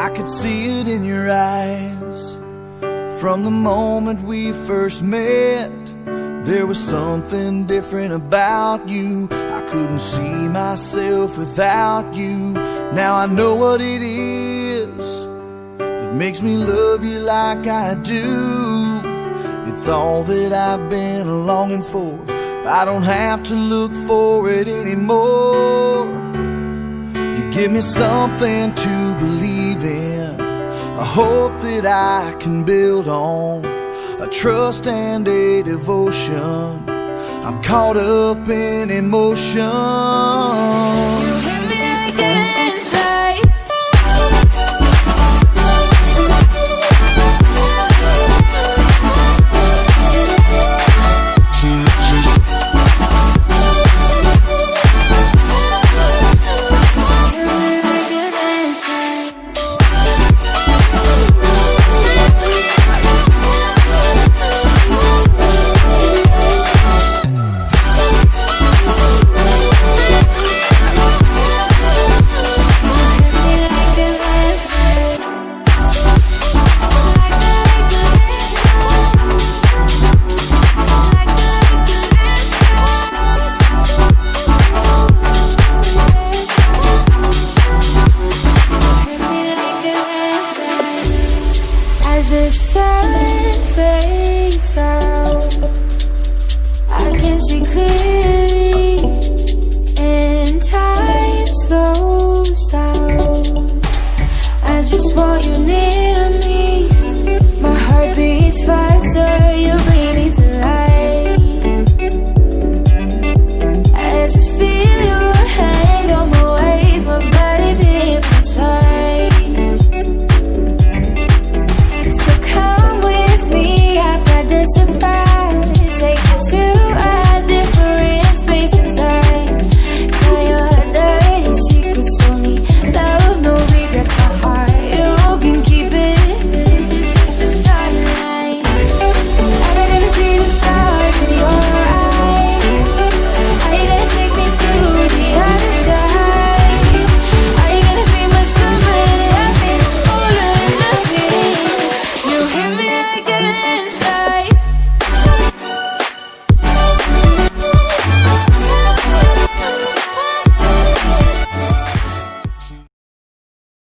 I could see it in your eyes. From the moment we first met, there was something different about you. I couldn't see myself without you. Now I know what it is that makes me love you like I do. It's all that I've been longing for. I don't have to look for it anymore. You give me something to believe in, a hope that I can build on, a trust and a devotion. I'm caught up in emotion. You hit me like a landslide. As the sun fades out, I can see clear.